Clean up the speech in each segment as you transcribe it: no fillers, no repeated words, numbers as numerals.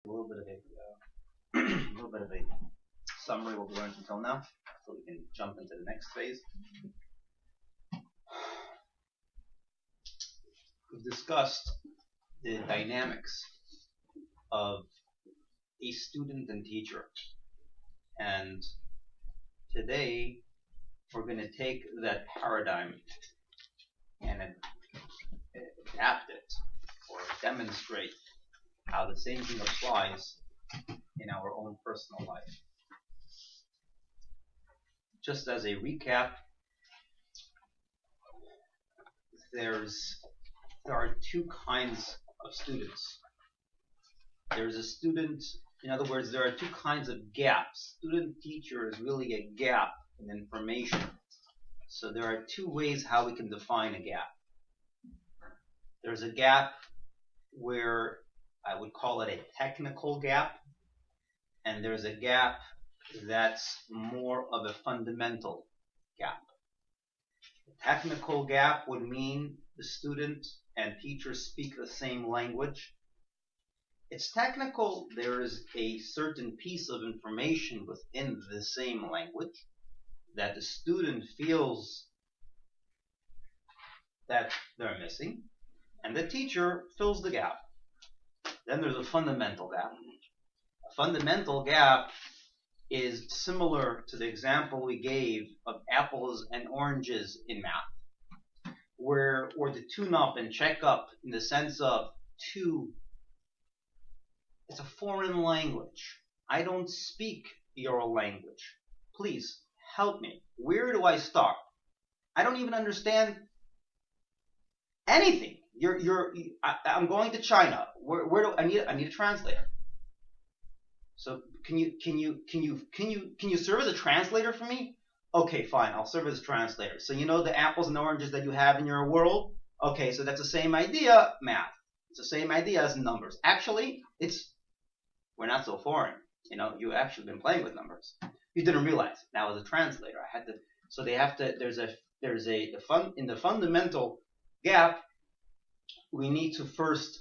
A little bit of a a little bit of a summary of what we learned until now, so we can jump into the next phase. We've discussed the dynamics of a student and teacher, and today we're going to take that paradigm and adapt it or demonstrate how the same thing applies in our own personal life. Just as a recap, there are two kinds of students. There's a student, in other words, there are two kinds of gaps. Student-teacher is really a gap in information. So there are two ways how we can define a gap. There's a gap where I would call it a technical gap, and there's a gap that's more of a fundamental gap. A technical gap would mean the student and teacher speak the same language. It's technical. There is a certain piece of information within the same language that the student feels that they're missing, and the teacher fills the gap. Then there's a fundamental gap. A fundamental gap is similar to the example we gave of apples and oranges in math, or the tune up and check up in the sense of it's a foreign language. I don't speak your language. Please help me. Where do I start? I don't even understand anything. I'm going to China. Where do I need a translator? So can you serve as a translator for me? Okay, fine. I'll serve as a translator. So you know the apples and oranges that you have in your world? Okay, so that's the same idea, math. It's the same idea as numbers. Actually, we're not so foreign. You know, you've actually been playing with numbers. You didn't realize. Now as a translator, I had to. So they have to. In the fundamental gap, we need to first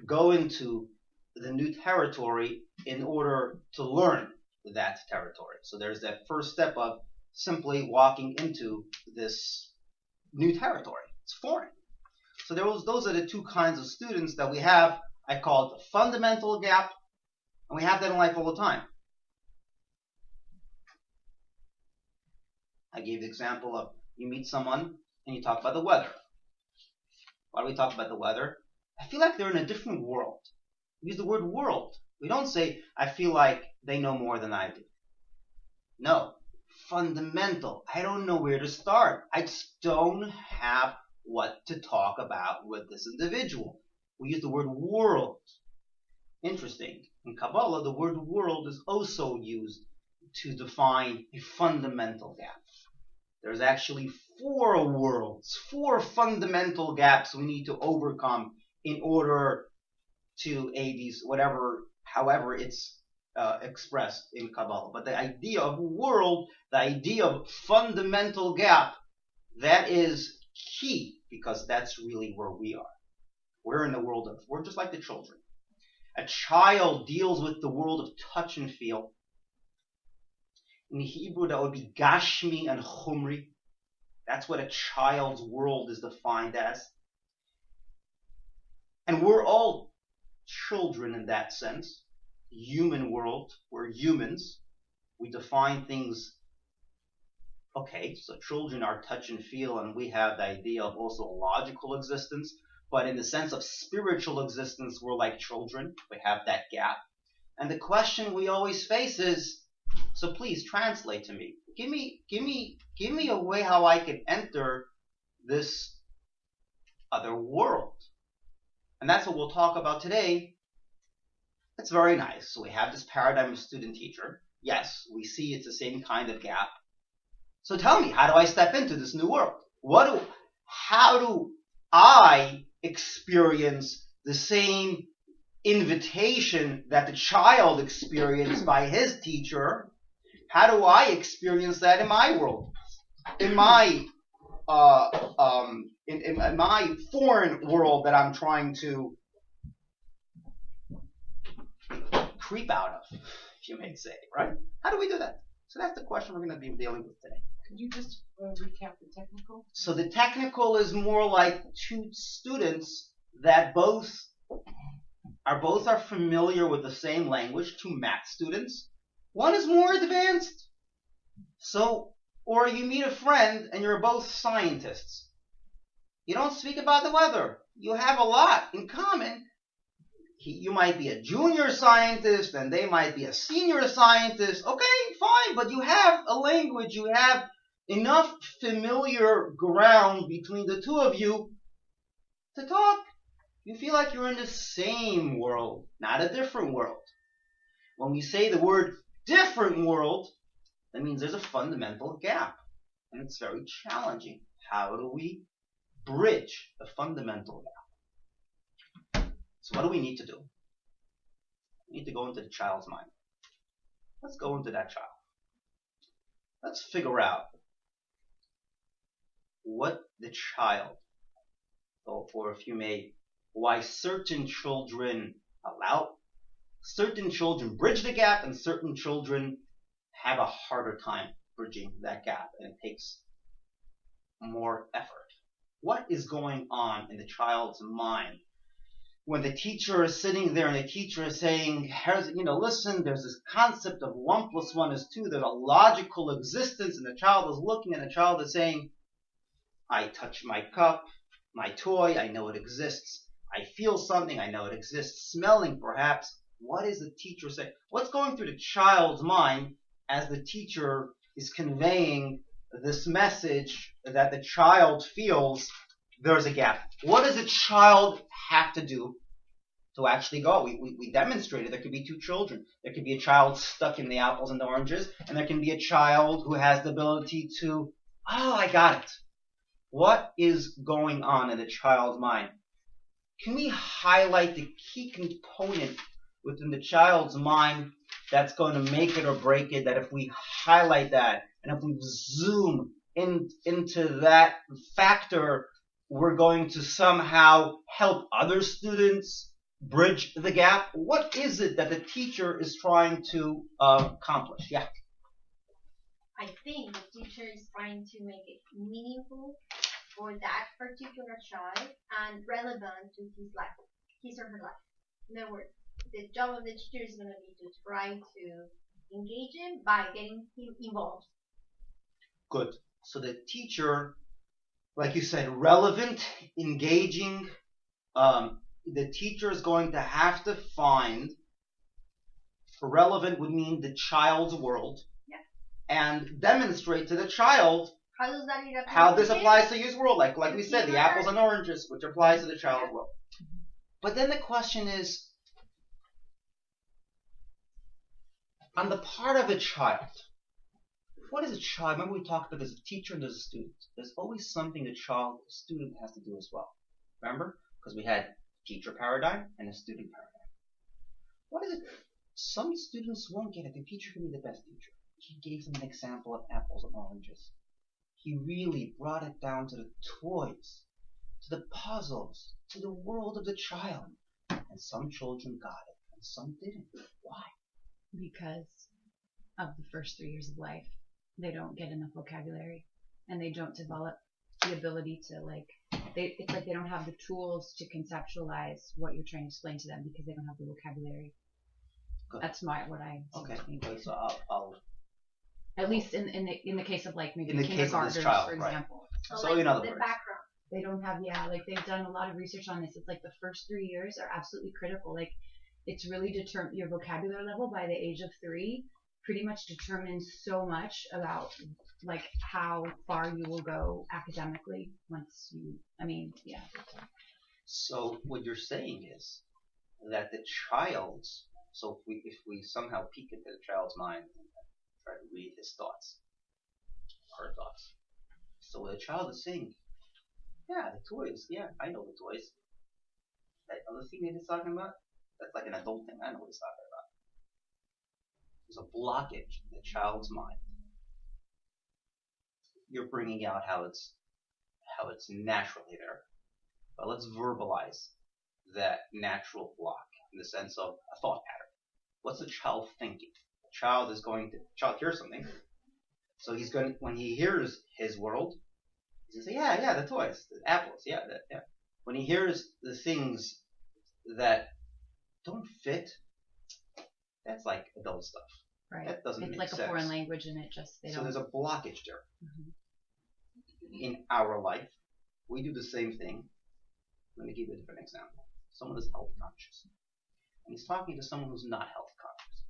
go into the new territory in order to learn that territory. So there's that first step of simply walking into this new territory. It's foreign. So those are the two kinds of students that we have. I call it the fundamental gap, and we have that in life all the time. I gave the example of you meet someone and you talk about the weather. Why do we talk about the weather? I feel like they're in a different world. We use the word world. We don't say, I feel like they know more than I do. No. Fundamental. I don't know where to start. I just don't have what to talk about with this individual. We use the word world. Interesting. In Kabbalah, the word world is also used to define a fundamental gap. There's actually 4 worlds, 4 fundamental gaps we need to overcome in order to aid these, however it's expressed in Kabbalah. But the idea of world, the idea of fundamental gap, that is key, because that's really where we are. We're in the world of, we're just like the children. A child deals with the world of touch and feel. In Hebrew, that would be Gashmi and Chumri. That's what a child's world is defined as. And we're all children in that sense. Human world, we're humans. We define things. Okay, so children are touch and feel, and we have the idea of also logical existence. But in the sense of spiritual existence, we're like children. We have that gap. And the question we always face is, so please translate to me. Give me a way how I can enter this other world. And that's what we'll talk about today. It's very nice. So we have this paradigm of student-teacher. Yes, we see it's the same kind of gap. So tell me, how do I step into this new world? How do I experience the same invitation that the child experienced by his teacher? How do I experience that in my world? In my in my foreign world that I'm trying to creep out of, if you may say, right? How do we do that? So that's the question we're going to be dealing with today. Could you just recap the technical? So the technical is more like two students that both are familiar with the same language, two math students. One is more advanced. So, or you meet a friend and you're both scientists. You don't speak about the weather. You have a lot in common. You might be a junior scientist and they might be a senior scientist. Okay, fine, but you have a language. You have enough familiar ground between the two of you to talk. You feel like you're in the same world, not a different world. When we say the word different world, that means there's a fundamental gap. And it's very challenging. How do we bridge the fundamental gap? So what do we need to do? We need to go into the child's mind. Let's go into that child. Let's figure out what the child, or if you may, why certain children bridge the gap and certain children have a harder time bridging that gap, and it takes more effort. What is going on in the child's mind when the teacher is sitting there and the teacher is saying, listen, there's this concept of 1 + 1 is 2, there's a logical existence, and the child is looking and the child is saying, I touch my cup, my toy, I know it exists. I feel something, I know it exists. Smelling, perhaps. What is the teacher saying? What's going through the child's mind as the teacher is conveying this message that the child feels there's a gap? What does a child have to do to actually go? We demonstrated there could be two children. There could be a child stuck in the apples and the oranges, and there can be a child who has the ability to, I got it. What is going on in the child's mind? Can we highlight the key component within the child's mind that's going to make it or break it, that if we highlight that and if we zoom into that factor, we're going to somehow help other students bridge the gap? What is it that the teacher is trying to accomplish? Yeah. I think the teacher is trying to make it meaningful for that particular child and relevant to his life, his or her life. In other words, the job of the teacher is going to be to try to engage him by getting him involved. Good. So the teacher, like you said, relevant, engaging. The teacher is going to have to find, relevant would mean the child's world, and demonstrate to the child how this applies to his world. Like we said, the apples and oranges, which applies to the child's world. But then the question is, on the part of a child, what is a child? Remember we talked about there's a teacher and there's a student. There's always something the student has to do as well. Remember? Because we had teacher paradigm and a student paradigm. What is it? Some students won't get it. The teacher can be the best teacher. He gave them an example of apples and oranges. He really brought it down to the toys, to the puzzles, to the world of the child. And some children got it, and some didn't. Why? Because of the first 3 years of life. They don't get enough vocabulary, and they don't develop the ability to, it's like they don't have the tools to conceptualize what you're trying to explain to them because they don't have the vocabulary. Good. That's what I think. Okay, so I'll at least in the case of maybe in the case of this kindergartners, child, for example. Right. So in other words, background. They don't have, they've done a lot of research on this. It's like the first 3 years are absolutely critical. It's really your vocabulary level by the age of 3 pretty much determines so much about how far you will go academically once you, So what you're saying is that the child's, so if we somehow peek into the child's mind and try to read his thoughts, her thoughts. So what the child is saying, yeah, the toys, yeah, I know the toys. That other thing that he's talking about, that's like an adult thing. I know what he's talking about. There's a blockage in the child's mind. You're bringing out how it's naturally there. But let's verbalize that natural block in the sense of a thought pattern. what's the child thinking? The child hears something. So when he hears his world, he's going to say, yeah, the toys, the apples, yeah. When he hears the things that don't fit, that's like adult stuff. Right. That doesn't it's make like sense. a foreign language, and So there's a blockage there. Mhm. In our life, we do the same thing. Let me give you a different example. Someone is health conscious, and he's talking to someone who's not health conscious.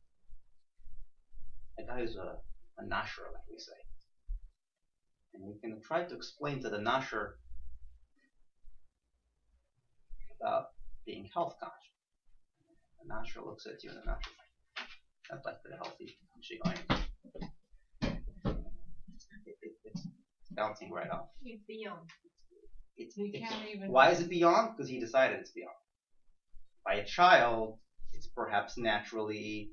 A guy who's a nasher, like we say. And we can try to explain to the nasher about being health conscious. The nasher looks at you and the nasher that's like pretty healthy. It's bouncing right off. It's beyond. Why is it beyond? Because he decided it's beyond. By a child, it's perhaps naturally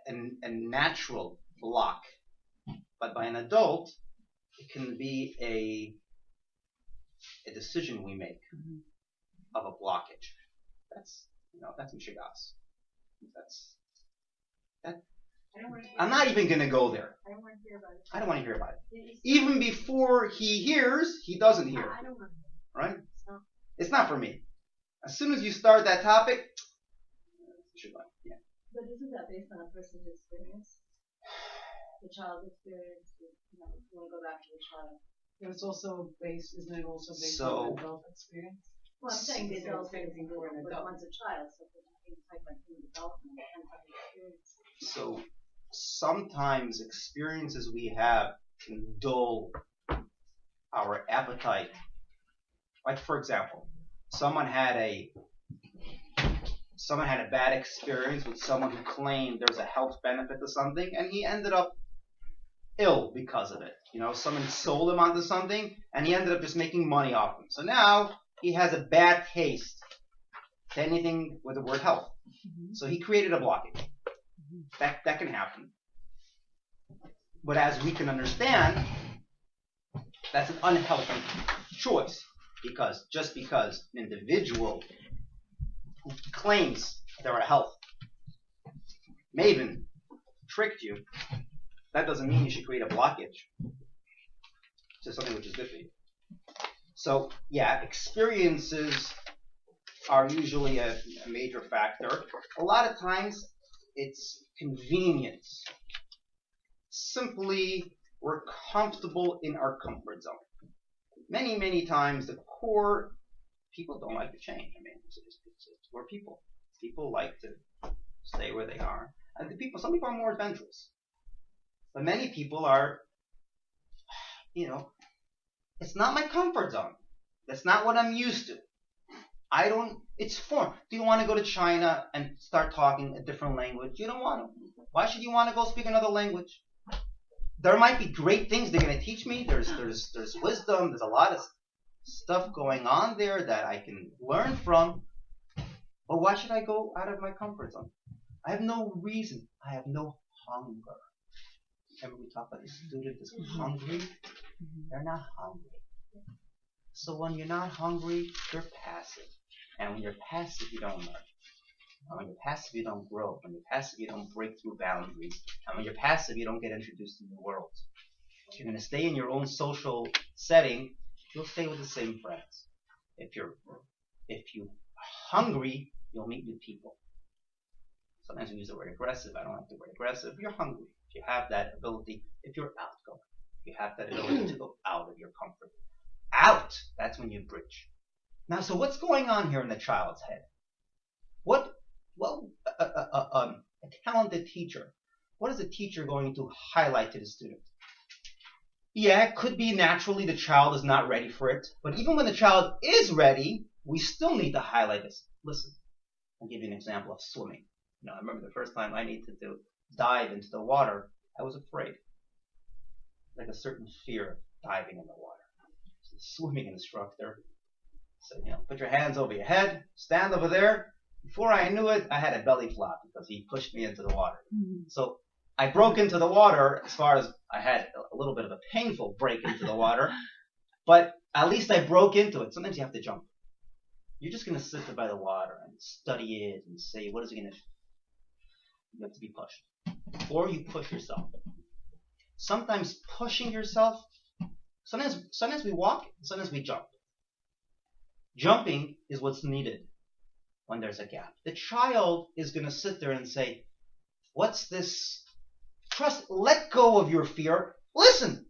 a natural block. But by an adult, it can be a decision we make of a blockage. That's mishigas. I'm not even going to go there. I don't want to hear about it. I don't want to hear about it. Even before he hears, he doesn't hear. I don't want to. Right? It's not for me. As soon as you start that topic, yeah. But isn't that based on a person's experience? The child's experience, you want to go back to the child. Isn't it also based So- on adult experience? Well, I'm saying the It's the adult same thing for an but adult. one's a child, so we're talking about human development and experience. So sometimes experiences we have can dull our appetite. Like, for example, someone had a bad experience with someone who claimed there's a health benefit to something, and he ended up ill because of it. Someone sold him onto something, and he ended up just making money off him. So now he has a bad taste to anything with the word health. So he created a blockage. That can happen. But as we can understand, that's an unhealthy choice. Just because an individual who claims they're a health maven tricked you, that doesn't mean you should create a blockage to something which is good for you. So, yeah, experiences are usually a major factor. A lot of times, it's convenience. Simply, we're comfortable in our comfort zone. Many, many times, the core people don't like to change. I mean, it's core people. People like to stay where they are. And some people are more adventurous. But many people are, it's not my comfort zone. That's not what I'm used to. It's foreign. Do you want to go to China and start talking a different language? You don't want to. Why should you want to go speak another language? There might be great things they're going to teach me. There's wisdom. There's a lot of stuff going on there that I can learn from. But why should I go out of my comfort zone? I have no reason. I have no hunger. Remember we talked about the student is hungry? They're not hungry. So when you're not hungry, you're passive. And when you're passive, you don't learn. And when you're passive, you don't grow. When you're passive, you don't break through boundaries. And when you're passive, you don't get introduced to new worlds. If you're going to stay in your own social setting, you'll stay with the same friends. If you're hungry, you'll meet new people. Sometimes we use the word aggressive. I don't like the word aggressive. You're hungry. If you have that ability, if you're outgoing, if you have that ability to go out of your comfort. Out! That's when you bridge. Now, so what's going on here in the child's head? A talented teacher, what is the teacher going to highlight to the student? Yeah, it could be naturally the child is not ready for it, but even when the child is ready, we still need to highlight this. Listen, I'll give you an example of swimming. I remember the first time I needed to dive into the water, I was afraid. Like a certain fear of diving in the water. So the swimming instructor said, put your hands over your head, stand over there. Before I knew it, I had a belly flop because he pushed me into the water. So I broke into the water as far as I had a little bit of a painful break into the water, but at least I broke into it. Sometimes you have to jump. You're just going to sit there by the water and study it and say, what is it going to You have to be pushed. Or you push yourself. Sometimes pushing yourself, sometimes we walk, sometimes we jump. Jumping is what's needed when there's a gap. The child is going to sit there and say, what's this? Trust, let go of your fear. Listen.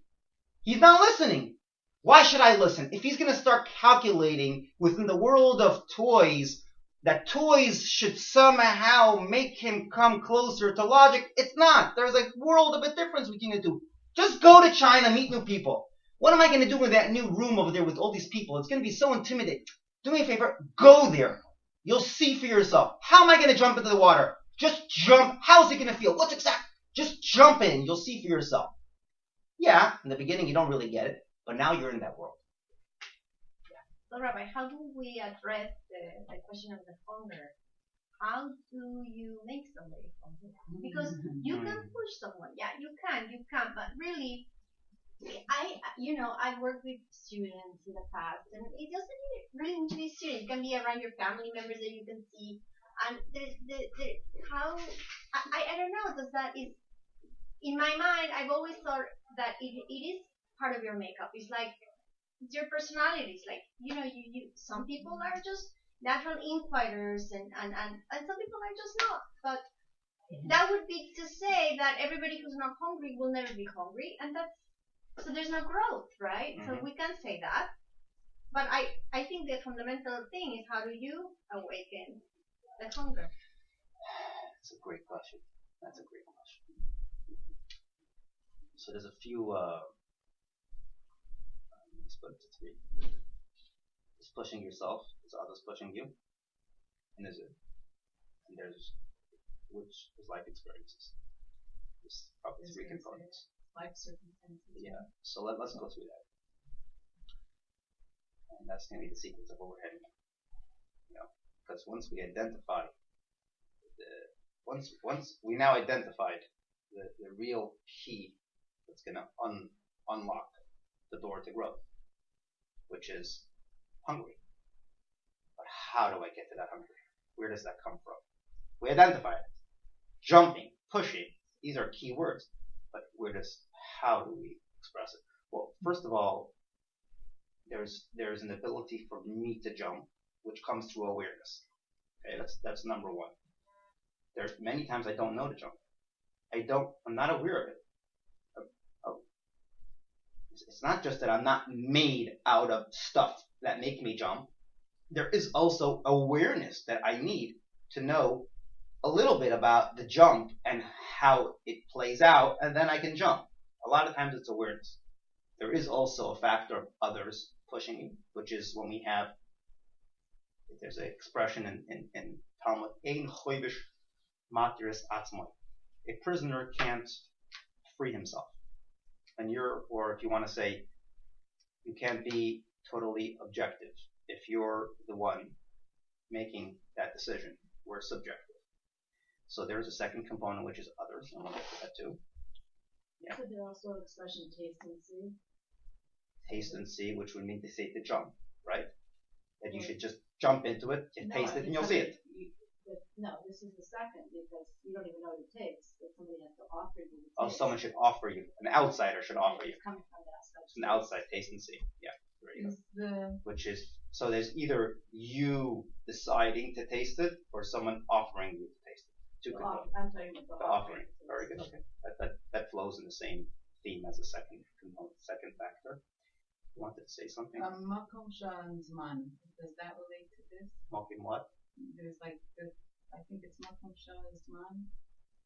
He's not listening. Why should I listen? If he's going to start calculating within the world of toys, that toys should somehow make him come closer to logic, it's not. There's a world of a difference between the two. Just go to China, meet new people. What am I going to do in that new room over there with all these people? It's going to be so intimidating. Do me a favor, go there. You'll see for yourself. How am I going to jump into the water? Just jump. How's it going to feel? What's exact? Just jump in. You'll see for yourself. Yeah, in the beginning you don't really get it, but now you're in that world. So, Rabbi, how do we address the question of the hunger? How do you make somebody hungry? Because you can push someone. Yeah, you can, but really, I've worked with students in the past, and it doesn't really need to be students. It can be around your family members that you can see, and I don't know. In my mind, I've always thought that it is part of your makeup. It's like it's your personality. It's like you some people are just natural inquirers, and some people are just not. But that would be to say that everybody who's not hungry will never be hungry, and so there's no growth, right? Mm-hmm. So we can say that. But I think the fundamental thing is, how do you awaken the hunger? That's a great question. So there's a few, split it to three. There's pushing yourself, there's others pushing you, and there's which is life experiences. There's probably three components. Life circumstances. Yeah. So let's go through that. And that's going to be the sequence of what we're heading at. Because once we identify once we now identified the real key that's going to unlock the door to growth, which is hungry. But how do I get to that hungry? Where does that come from? We identify it. Jumping, pushing, these are key words. But how do we express it? Well, first of all, there's an ability for me to jump, which comes through awareness. Okay, that's number one. There's many times I don't know to jump. I'm not aware of it. It's not just that I'm not made out of stuff that make me jump. There is also awareness that I need to know a little bit about the jump and how it plays out, and then I can jump. A lot of times it's awareness. There is also a factor of others pushing you, which is when we have, there's an expression in Talmud, ein choivish matiris atzmoi. A prisoner can't free himself. Or if you want to say, you can't be totally objective. If you're the one making that decision, we're subjective. So there's a second component, which is others, and we'll get to that too. Yeah. So there's also an expression, taste and see. Taste and see, which would mean to say to jump, right? That you should just jump into it, and taste it, and you'll see it. No, this is the second, because you don't even know what it takes, but somebody has to offer you the taste. Oh, someone should offer you. An outsider should offer you. It's coming from the outside. It's an outside taste and see. Yeah, there you go. Which is, so there's either you deciding to taste it, or someone offering you to taste it. Two components. I'm talking about The offering. Very good. Okay. That flows in the same theme as a second component, second factor. You wanted to say something? Makom Shan Zman. Does that relate to this? Mokim what? There's I think it's Makom Shan Zman.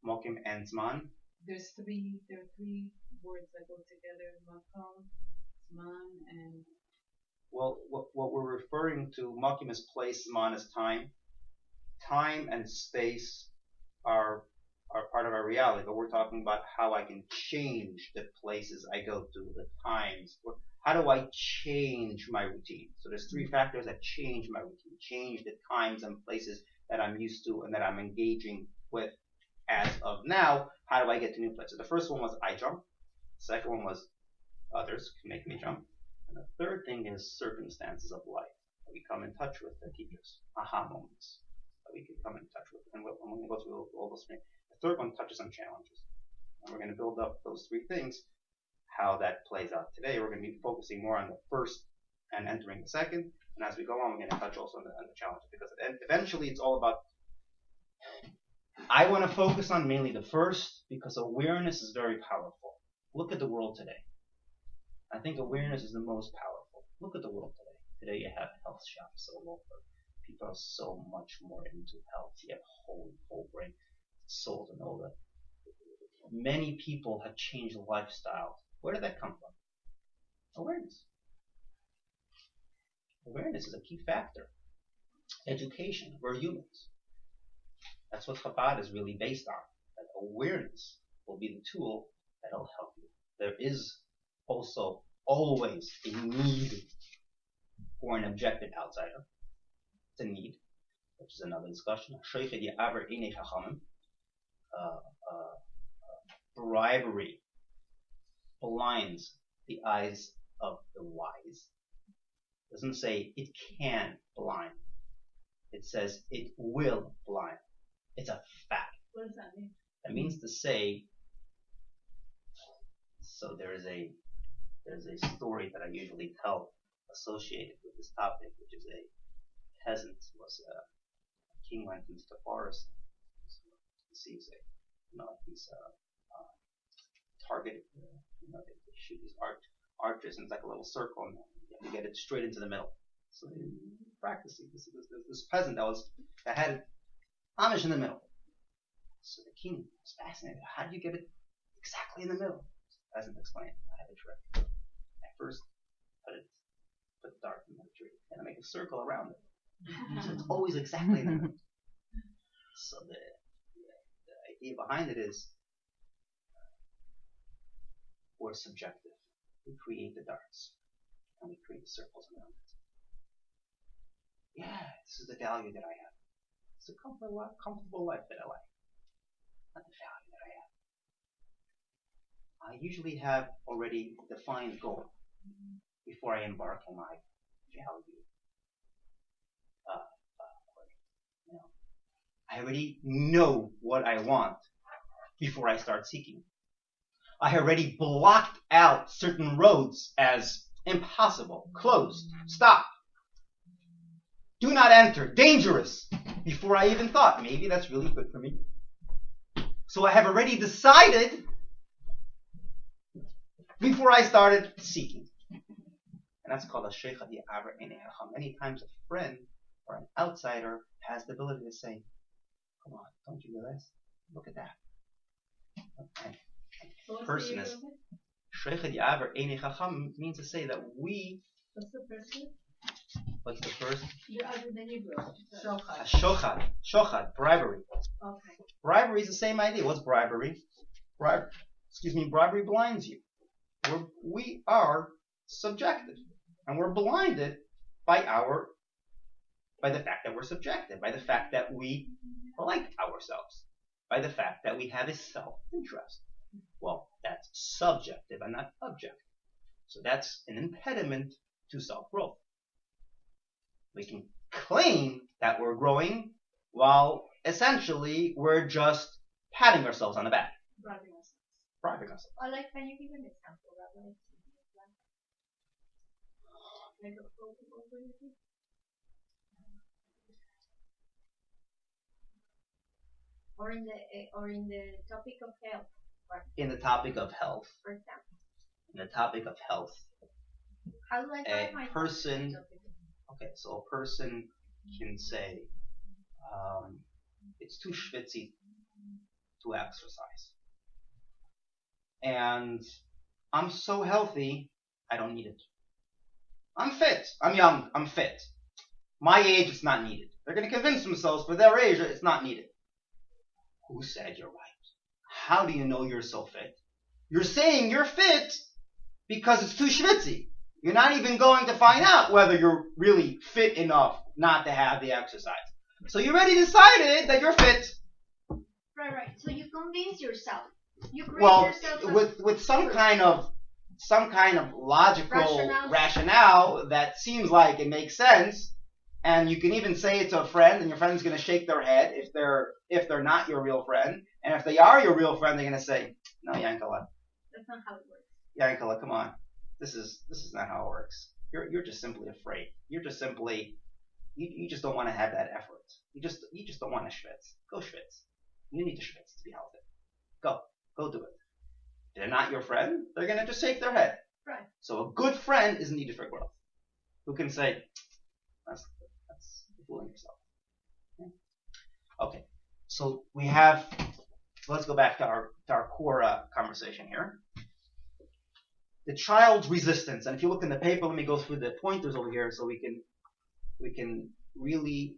Mokim and Zman. There are three words that go together: Makom, Zman, and. Well, what we're referring to, Mokim is place, Zman is time. Time and space are part of our reality, but we're talking about how I can change the places I go to, the times. How do I change my routine? So there's three factors that change my routine, change the times and places that I'm used to and that I'm engaging with as of now. How do I get to new places? The first one was I jump. The second one was others can make me jump. And the third thing is circumstances of life that we come in touch with that teach us aha moments that we can come in touch with. And I'm going to go through all those things. The third one touches on challenges. And we're going to build up those three things. How that plays out today, we're going to be focusing more on the first and entering the second. And as we go on, we're going to touch also on the challenges, because eventually it's all about. I want to focus on mainly the first because awareness is very powerful. Look at the world today. I think awareness is the most powerful. Look at the world today. Today you have health shops all over. People are so much more into health. You have whole brain, soul, and all that. Many people have changed lifestyles. Where did that come from? Awareness. Awareness is a key factor. Education. We're humans. That's what Chabad is really based on. That awareness will be the tool that will help you. There is also always a need for an objective outsider. It's a need, which is another discussion. Bribery blinds the eyes of the wise. It doesn't say it can blind. It says it will blind. It's a fact. What does that mean? That means to say, so there's a story that I usually tell associated with this topic, which is a peasant was a king went into the forest and sees these targeted, they shoot these archers, and it's like a little circle, and you have to get it straight into the middle. So they practicing. This peasant that had Amish in the middle. So the king was fascinated. How do you get it exactly in the middle? The peasant explained, I have a trick. I first put the dart in the tree, and I make a circle around it. So it's always exactly in the middle. So the idea behind it is we're subjective. We create the darts, and we create the circles around it. Yeah, this is the value that I have. It's a comfortable life that I like, not the value that I have. I usually have already defined goal before I embark on my value. I already know what I want before I start seeking. I already blocked out certain roads as impossible, closed, stop, do not enter, dangerous, before I even thought, maybe that's really good for me. So I have already decided before I started seeking. And that's called a sheikha di'avar eneicha. Many times a friend or an outsider has the ability to say, come on, don't you realize? Look at that. Okay. Person is sheikha di'avar eneicha means to say that we. What's the first one? What's the first? The other than you wrote. Shochad, bribery. Okay. Bribery is the same idea. What's bribery? Bribery blinds you. We are subjected, and we're blinded by the fact that we're subjected, by the fact that we like ourselves, by the fact that we have a self-interest. Well, that's subjective and not objective. So that's an impediment to self-growth. We can claim that we're growing while essentially we're just patting ourselves on the back. Bribing ourselves. Can you give an example of that? Like a protocol for you? Or in the topic of health. In the topic of health. For example. In the topic of health. How do I find my person? Okay, so a person can say, it's too schwitzy to exercise. And I'm so healthy, I don't need it. I'm fit. I'm young. I'm fit. My age, it's not needed. They're going to convince themselves for their age, it's not needed. Who said you're right? How do you know you're so fit? You're saying you're fit because it's too schwitzy. You're not even going to find out whether you're really fit enough not to have the exercise. So you already decided that you're fit. Right. So you convince yourself. You create yourself with some kind of logical rationale that seems like it makes sense. And you can even say it to a friend, and your friend's going to shake their head if they're not your real friend. And if they are your real friend, they're going to say, "No, Yankala, That's not how it works. Yankala, come on, this is not how it works. You're just simply afraid. You're just simply you just don't want to have that effort. You just don't want to schwitz. Go schwitz. You need to schwitz to be healthy. Go do it. If they're not your friend, they're going to just shake their head. Right. So a good friend is needed for growth. Who can say, that's fooling yourself. Okay. So let's go back to our core conversation here. The child's resistance. And if you look in the paper, let me go through the pointers over here so we can really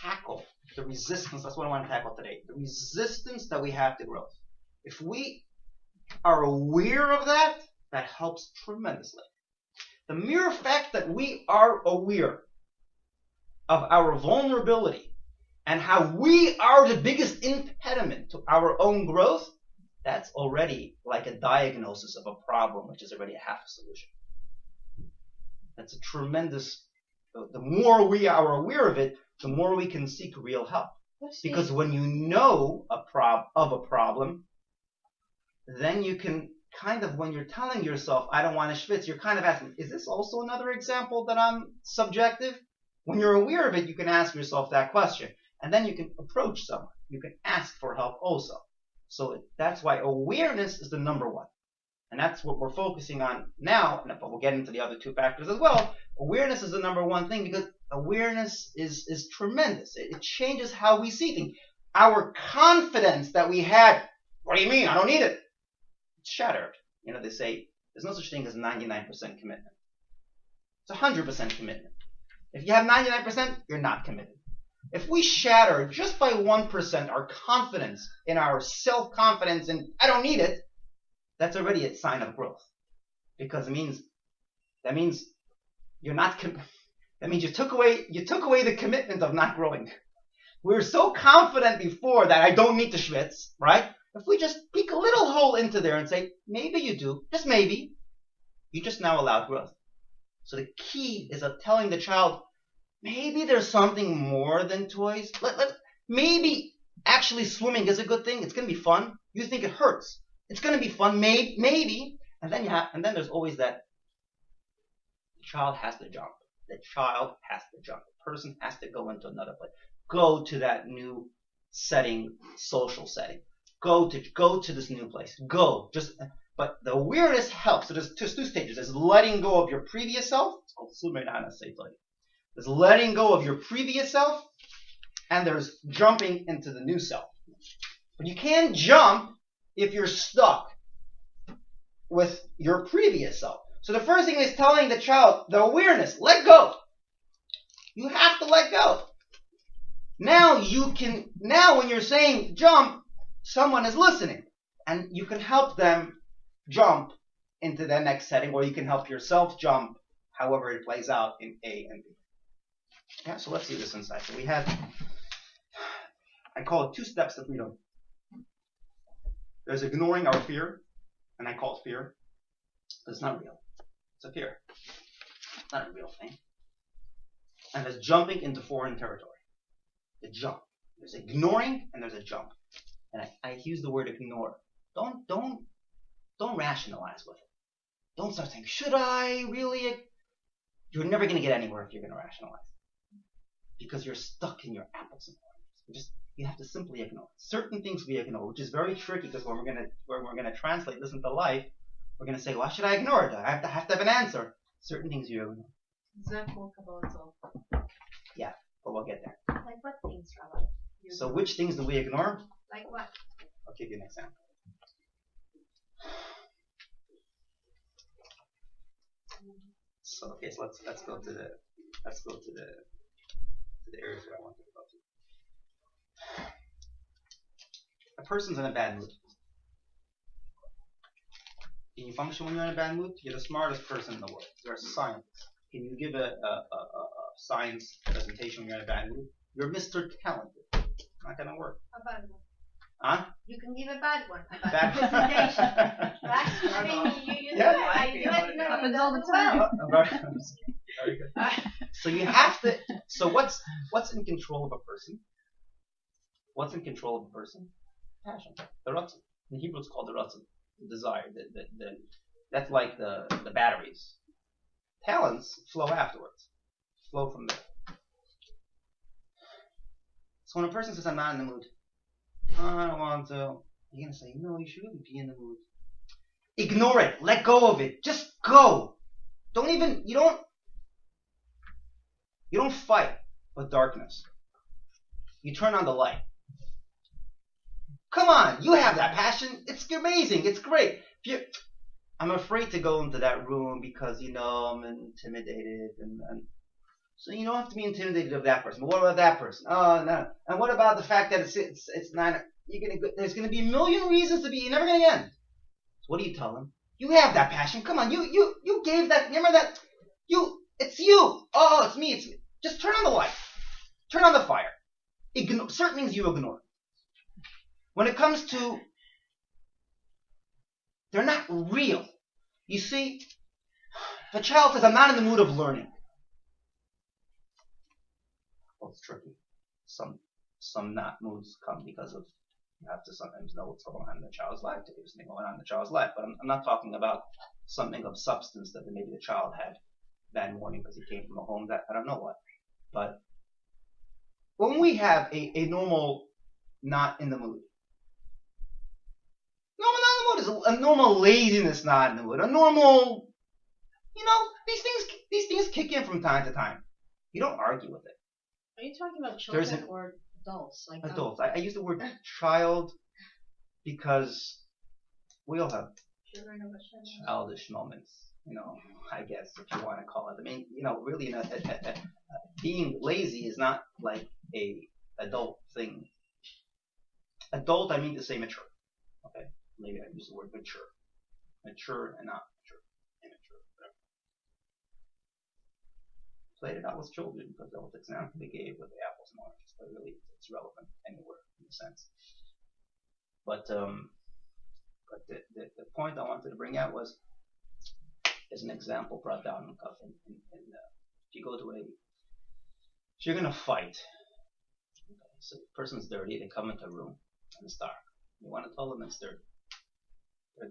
tackle the resistance. That's what I want to tackle today. The resistance that we have to growth. If we are aware of that, that helps tremendously. The mere fact that we are aware of our vulnerability and how we are the biggest impediment to our own growth, that's already like a diagnosis of a problem, which is already a half a solution. That's a tremendous, the more we are aware of it, the more we can seek real help. Because when you know of a problem, then you can kind of, when you're telling yourself, I don't want to schwitz, you're kind of asking, is this also another example that I'm subjective? When you're aware of it, you can ask yourself that question. And then you can approach someone. You can ask for help also. So that's why awareness is the number one. And that's what we're focusing on now, but we'll get into the other two factors as well. Awareness is the number one thing because awareness is tremendous. It changes how we see things. Our confidence that we had, what do you mean? I don't need it. It's shattered. You know, they say there's no such thing as 99% commitment. It's 100% commitment. If you have 99%, you're not committed. If we shatter just by 1% our confidence in our self-confidence and I don't need it, that's already a sign of growth. Because that means you're not that means you took away the commitment of not growing. We were so confident before that I don't need to schwitz, right? If we just peek a little hole into there and say, maybe you do, just maybe, you just now allowed growth. So the key is telling the child, maybe there's something more than toys. Maybe actually swimming is a good thing. It's going to be fun. You think it hurts. It's going to be fun, maybe. And then there's always that the child has to jump. The child has to jump. The person has to go into another place. Go to that new setting, social setting. Go to this new place. But the awareness helps. So there's two stages. There's letting go of your previous self. It's called Sumerana Seitoi. There's letting go of your previous self, and there's jumping into the new self. But you can't jump if you're stuck with your previous self. So the first thing is telling the child, the awareness, let go. You have to let go. Now when you're saying jump, someone is listening, and you can help them jump into the next setting, or you can help yourself jump however it plays out in A and B. Yeah, so let's see this inside. So we have, I call it 2 steps to freedom. There's ignoring our fear, and I call it fear. But it's not real. It's a fear. It's not a real thing. And there's jumping into foreign territory. The jump. There's ignoring, and there's a jump. And I use the word ignore. Don't rationalize with it. Don't start saying, should I really? You're never going to get anywhere if you're going to rationalize. Because you're stuck in your apples and oranges. You have to simply ignore. Certain things we ignore, which is very tricky because when we're gonna translate this into life, we're gonna say, why should I ignore it? I have to have an answer. Certain things you ignore. Yeah, but we'll get there. Like what things, Rabbi? So which things do we ignore? Like what? I'll give you an example. So okay, so let's go to the areas that I want to go to. A person's in a bad mood. Can you function when you're in a bad mood? You're the smartest person in the world. You're a scientist. Can you give a science presentation when you're in a bad mood? You're Mr. Talented. Not gonna work. A bad one. Huh? You can give a bad one. A Bad presentation. Right? I mean, you do it. I do it. Happens all the time. Very good. So you have to. So what's in control of a person? What's in control of a person? Passion, the ratzon. In Hebrew, it's called the ratzon, the desire. That's like the batteries. Talents flow afterwards, flow from there. So when a person says, "I'm not in the mood," I don't want to. You're gonna say, "No, you should really be in the mood." Ignore it. Let go of it. Just go. You don't fight with darkness. You turn on the light. Come on, you have that passion. It's amazing. It's great. I'm afraid to go into that room because I'm intimidated, and so you don't have to be intimidated of that person. But what about that person? Oh no. And what about the fact that it's not? There's gonna be a million reasons to be. You're never gonna end. So what do you tell them? You have that passion. Come on, you gave that. Remember that? It's you. Oh, it's me. It's me. Just turn on the light. Turn on the fire. Ignore certain things you ignore. When it comes to, they're not real. You see, if a child says, "I'm not in the mood of learning," well, it's tricky. Some not moods come because of, you have to sometimes know what's going on in the child's life. There's something going on in the child's life. But I'm not talking about something of substance that maybe the child had that morning because he came from a home that I don't know what. But when we have a normal not in the mood, normal not in the mood is a normal laziness not in the mood, a normal, these things kick in from time to time. You don't argue with it. Are you talking about children or adults? Like adults. I use the word child because we all have childish moments. I guess if you want to call it. I mean, really, being lazy is not like a adult thing. Adult, I mean to say mature. Okay, maybe I use the word mature and not mature, immature, whatever. Played it out with children because that was the example they gave with the apples and oranges, but really it's relevant anywhere in a sense. But the point I wanted to bring out was, as an example brought down in if you go to if you're gonna fight, okay, so the person's dirty, they come into a room and it's dark. You want to tell them it's dirty. They're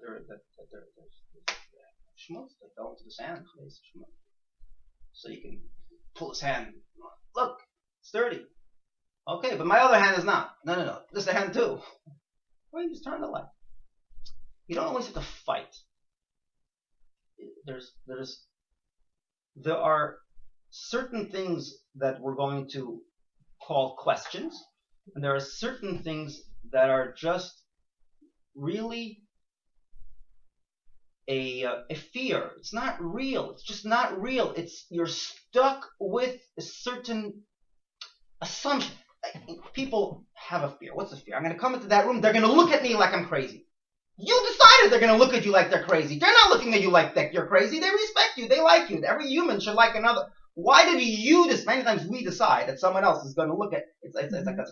schmutz. They fell into the sand. So you can pull his hand. Look, it's dirty. Okay, but my other hand is not. No. This hand too. Well, you just turn the light. You don't always have to fight. There are certain things that we're going to call questions, and there are certain things that are just really a fear. It's not real. It's just not real. You're stuck with a certain assumption. People have a fear. What's the fear? I'm going to come into that room. They're going to look at me like I'm crazy. You decided they're going to look at you like they're crazy. They're not looking at you like that you're crazy. They respect you. They like you. Every human should like another. Why did you decide? Many times we decide that someone else is going to look at. It's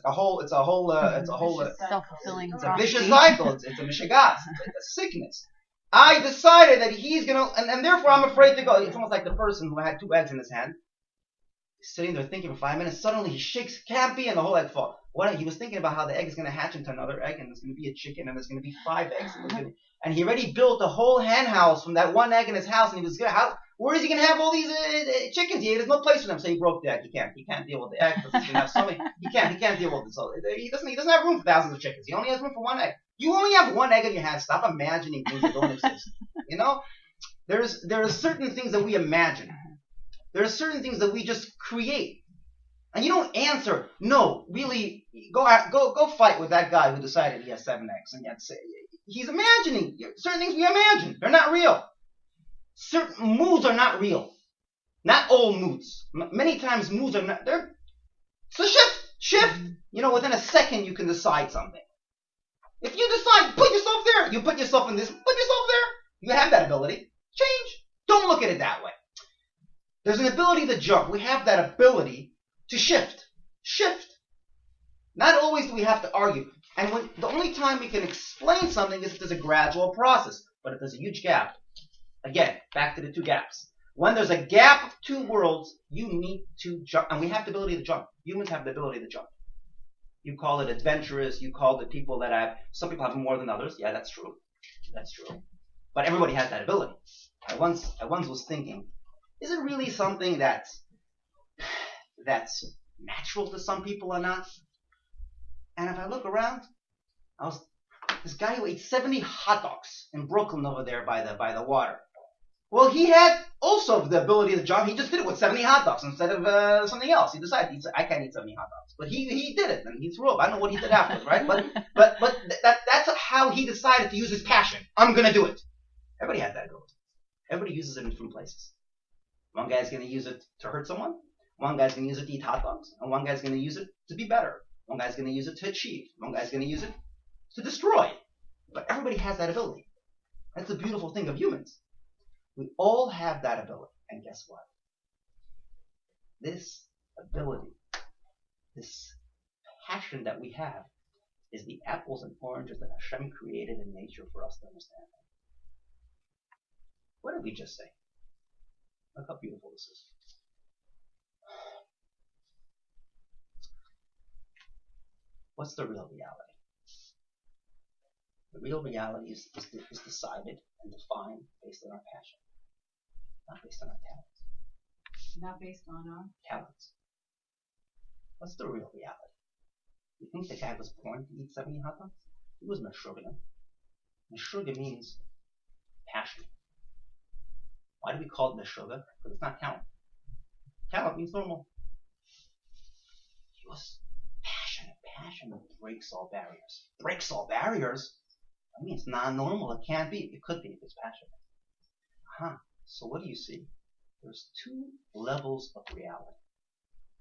a whole self-fulfilling. It's a vicious cycle. It's a mishigas. It's a sickness. I decided that he's going to, and therefore I'm afraid to go. It's almost like the person who had 2 eggs in his hand, sitting there thinking for 5 minutes. Suddenly he shakes, can't be, and the whole egg falls. He was thinking about how the egg is going to hatch into another egg, and there's going to be a chicken, and there's going to be 5 eggs, and he already built a whole hen house from that 1 egg in his house, and he was going to, where is he going to have all these chickens? There's no place for them, so he broke the egg. He can't deal with the egg because he's going to have so many. He can't deal with it. So he doesn't have room for thousands of chickens. He only has room for 1 egg. You only have 1 egg in your hand. Stop imagining things that don't exist. There are certain things that we imagine. There are certain things that we just create. And you don't answer, no, really, go fight with that guy who decided he has 7 eggs. And yet he's imagining. Certain things we imagine. They're not real. Certain moods are not real. Not all moods. Many times moods are not. So shift. Within a second you can decide something. If you decide, put yourself there. You put yourself in this, put yourself there. You have that ability. Change. Don't look at it that way. There's an ability to jump. We have that ability to shift. Not always do we have to argue. And the only time we can explain something is if there's a gradual process. But if there's a huge gap, again, back to the 2 gaps. When there's a gap of two worlds, you need to jump. And we have the ability to jump. Humans have the ability to jump. You call it adventurous. You call it people that have, some people have more than others. Yeah, that's true. That's true. But everybody has that ability. I once was thinking, is it really something that's natural to some people or not? And if I look around, this guy who ate 70 hot dogs in Brooklyn over there by the water. Well, he had also the ability to jump. He just did it with 70 hot dogs instead of something else. He decided, I can't eat 70 hot dogs. But he did it, and he threw up. I don't know what he did afterwards, right? But that's how he decided to use his passion. I'm going to do it. Everybody has that ability. Everybody uses it in different places. One guy's going to use it to hurt someone. One guy's going to use it to eat hot dogs. And one guy's going to use it to be better. One guy's going to use it to achieve. One guy's going to use it to destroy. But everybody has that ability. That's the beautiful thing of humans. We all have that ability. And guess what? This ability, this passion that we have, is the apples and oranges that Hashem created in nature for us to understand. What did we just say? Look how beautiful this is. What's the real reality? The real reality is decided and defined based on our passion, not based on our talents. Not based on our Talents. What's the real reality? You think the guy was born to eat 70 hot dogs? He was Meshuggah. Meshuggah means passion. Why do we call it Meshuggah? Because it's not talent. Talent means normal. He was passionate. Passion breaks all barriers. Breaks all barriers? I mean, it's non-normal. It can't be. It could be if it's passionate. So what do you see? There's two levels of reality.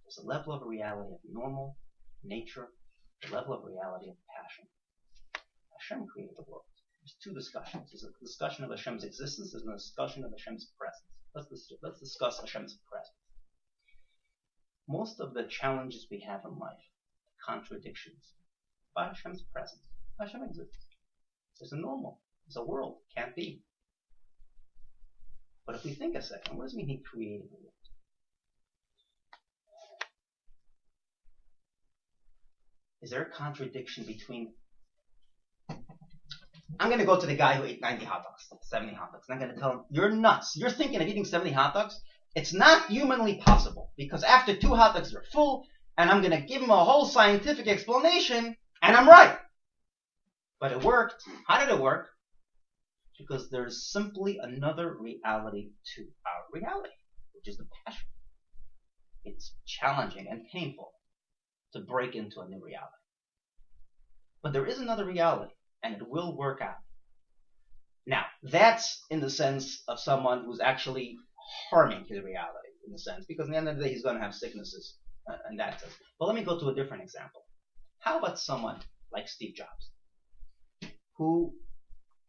There's a level of reality of normal nature, the level of reality of passion. Hashem created the world. There's two discussions. There's a discussion of Hashem's existence. There's a discussion of Hashem's presence. Let's discuss Hashem's presence. Most of the challenges we have in life, contradictions, by Hashem's presence. Hashem exists. There's a normal. There's a world. Can't be. But if we think a second, what does it mean He created the world? Is there a contradiction between... I'm going to go to the guy who ate 90 hot dogs, 70 hot dogs, and I'm going to tell him, you're nuts. You're thinking of eating 70 hot dogs? It's not humanly possible, because after 2 hot dogs you're full, and I'm going to give him a whole scientific explanation, and I'm right. But it worked. How did it work? Because there's simply another reality to our reality, which is the passion. It's challenging and painful to break into a new reality. But there is another reality, and it will work out. Now, that's in the sense of someone who's actually harming his reality, in a sense, because at the end of the day he's going to have sicknesses and that sense. But let me go to a different example. How about someone like Steve Jobs, who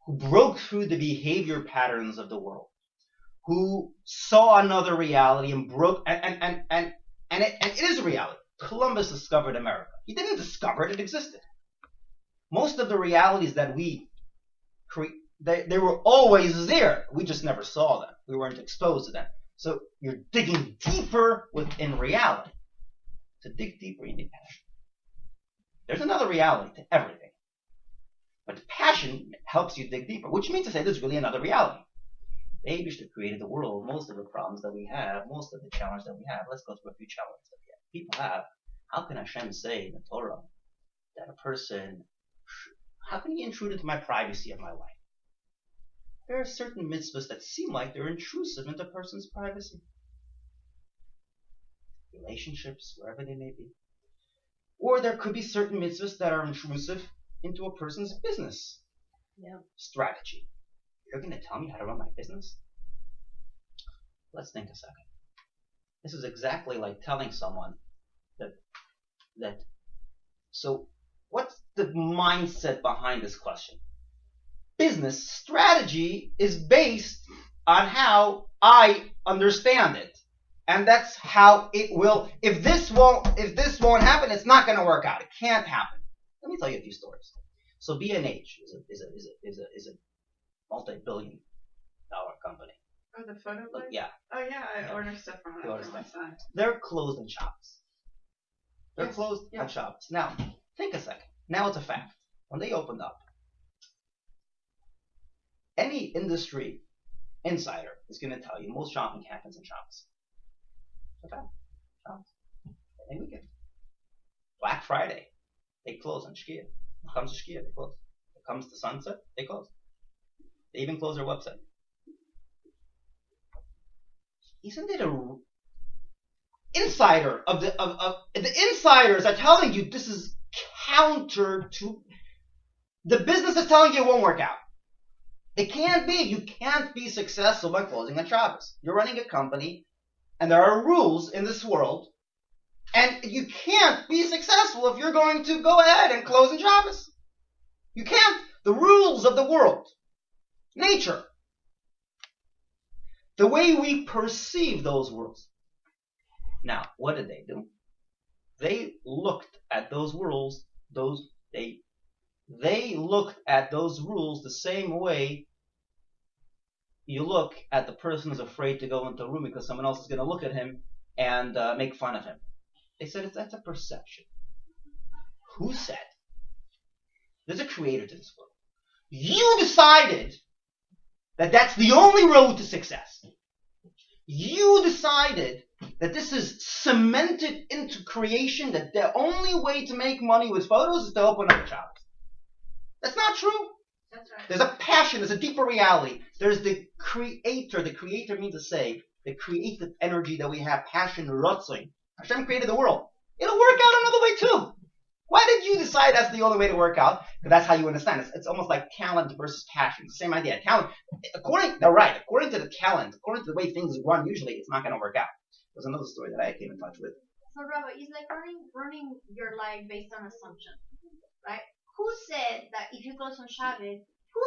broke through the behavior patterns of the world, who saw another reality and broke, and it is a reality. Columbus discovered America. He didn't discover it, it existed. Most of the realities that we create, they were always there. We just never saw them. We weren't exposed to them. So you're digging deeper within reality. To dig deeper, you need passion. There's another reality to everything. But passion helps you dig deeper, which means to say there's really another reality. The Eibishter created the world. Most of the problems that we have, most of the challenges that we have, let's go through a few challenges that we have. People have, how can Hashem say in the Torah that a person, how can he intrude into my privacy of my life? There are certain mitzvahs that seem like they're intrusive into a person's privacy. Relationships, wherever they may be. Or there could be certain mitzvahs that are intrusive into a person's business strategy. You're going to tell me how to run my business? Let's think a second. This is exactly like telling someone that so what's the mindset behind this question? Business strategy is based on how I understand it. And that's how it will, if this won't happen, it's not going to work out. It can't happen. Let me tell you a few stories. So B&H is a multi-billion-dollar company. Oh, the photo Look, place? yeah, Oh yeah, I Yeah. order stuff from You order my stuff. son. they're closed on Shabbos. They're Yes, closed on yes. Shabbos. Now, think a second. Now it's a fact. When they opened up, any industry insider is going to tell you most shopping happens on Shabbos. It's a fact. Shabbos. Any weekend. Black Friday, they close on Shkia. When it comes to Shkia, they close. When it comes to sunset, they close. They even close their website. Isn't it a insider of the insiders are telling you this is counter to the business is telling you it won't work out. It can't be. You can't be successful by closing on Shabbos. You're running a company, and there are rules in this world, and you can't be successful if you're going to go ahead and close on Shabbos. You can't. The rules of the world, nature, the way we perceive those rules. Now, what did they do? They looked at those rules. They looked at those rules the same way you look at the person who's afraid to go into a room because someone else is going to look at him and make fun of him. They said that's a perception. Who said? There's a creator to this world. You decided that that's the only road to success. You decided that this is cemented into creation, that the only way to make money with photos is to open up a shop. That's not true. That's right. There's a passion, there's a deeper reality. There's the creator. The creator means to say the creative energy that we have, passion, rutzing. Hashem created the world. It'll work out another way too. Why did you decide that's the only way to work out? Because that's how you understand it. It's almost like talent versus passion. It's the same idea. Talent, they're right. According to the talent, according to the way things run, usually it's not going to work out. There's another story that I came in touch with. So, Rabbi, it's like running your life based on assumption, right? Who said that if you close on Shabbos, who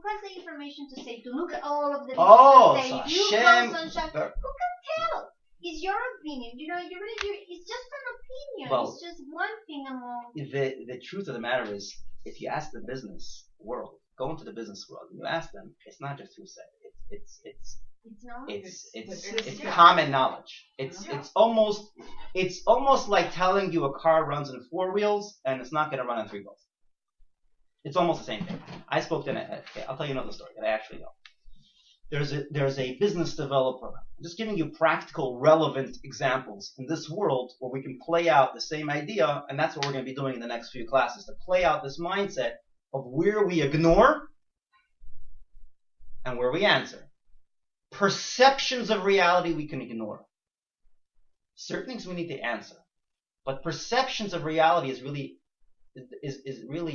has the information to say, to look at all of the videos and say, so if you Hashem, close on Shabbos, who can tell? It's your opinion. You know, it's just an opinion. Well, it's just one thing among. The truth of the matter is, if you ask the business world, go into the business world, and you ask them, it's not just who said it. It's not. It's common knowledge. It's almost like telling you a car runs on 4 wheels and it's not going to run on 3 wheels. It's almost the same thing. I spoke to I'll tell you another story that I actually know. There's a business developer. I'm just giving you practical, relevant examples in this world where we can play out the same idea, and that's what we're going to be doing in the next few classes, to play out this mindset of where we ignore and where we answer. Perceptions of reality we can ignore. Certain things we need to answer. But perceptions of reality is really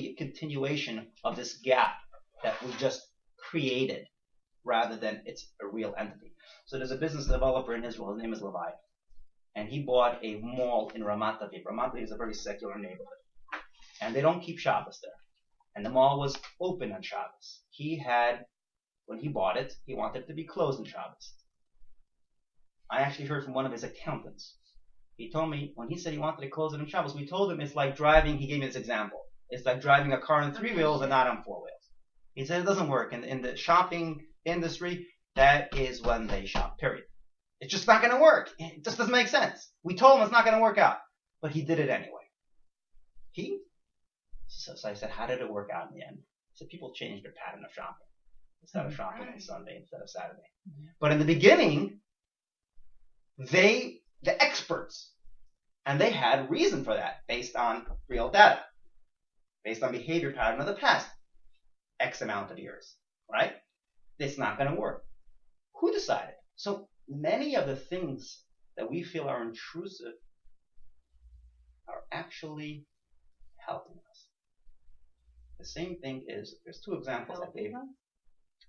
a continuation of this gap that we just created, rather than it's a real entity. So there's a business developer in Israel, his name is Levi, and he bought a mall in Ramat Aviv. Ramat Aviv is a very secular neighborhood, and they don't keep Shabbos there. And the mall was open on Shabbos. When he bought it, he wanted it to be closed on Shabbos. I actually heard from one of his accountants. He told me, when he said he wanted to close it on Shabbos, we told him it's like driving, he gave me this example, it's like driving a car on 3 wheels and not on 4 wheels. He said it doesn't work. In the shopping industry, that is when they shop, period. It's just not going to work. It just doesn't make sense. We told him it's not going to work out, but he did it anyway. So I said, how did it work out in the end? He said, people changed their pattern of shopping. Instead of shopping on Sunday instead of Saturday. But in the beginning, the experts, and they had reason for that based on real data, based on behavior pattern of the past, X amount of years, right? It's not going to work. Who decided? So many of the things that we feel are intrusive are actually helping us. The same thing is, there's 2 examples I gave.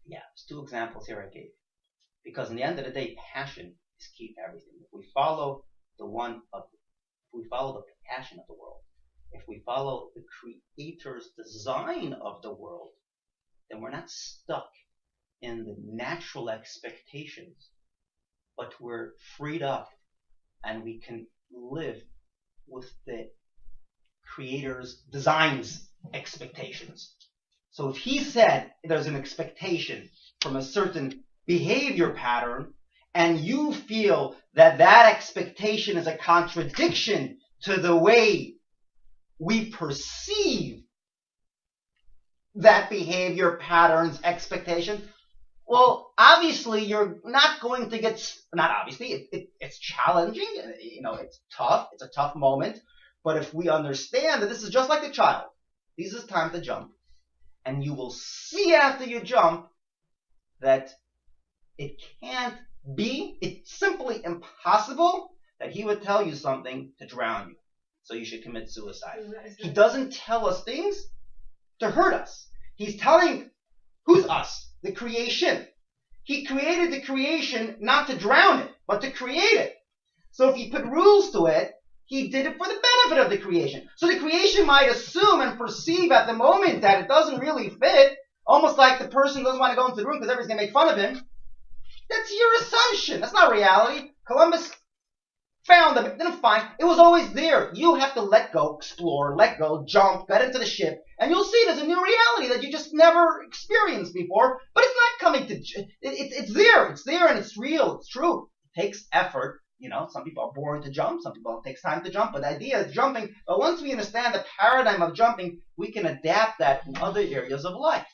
Yeah, there's 2 examples here I gave. Because in the end of the day, passion is key to everything. If we follow the passion of the world, if we follow the creator's design of the world, then we're not stuck in the natural expectations, but we're freed up and we can live with the creator's design's expectations. So if he said there's an expectation from a certain behavior pattern and you feel that that expectation is a contradiction to the way we perceive that behavior pattern's expectation, well, obviously you're not going to get, not obviously, it's challenging, it's tough, it's a tough moment, but if we understand that this is just like a child, this is time to jump, and you will see after you jump that it can't be, it's simply impossible that he would tell you something to drown you, so you should commit suicide. He doesn't tell us things to hurt us. He's telling, who's us? The creation. He created the creation not to drown it, but to create it. So if he put rules to it, he did it for the benefit of the creation. So the creation might assume and perceive at the moment that it doesn't really fit, almost like the person doesn't want to go into the room because everybody's going to make fun of him. That's your assumption. That's not reality. Columbus found them, didn't find. It was always there. You have to let go, explore, let go, jump, get into the ship, and you'll see there's a new reality that you just never experienced before. But it's not coming to. It's there. It's there, and it's real. It's true. It takes effort. Some people are born to jump. Some people it takes time to jump. But the idea is jumping. But once we understand the paradigm of jumping, we can adapt that in other areas of life,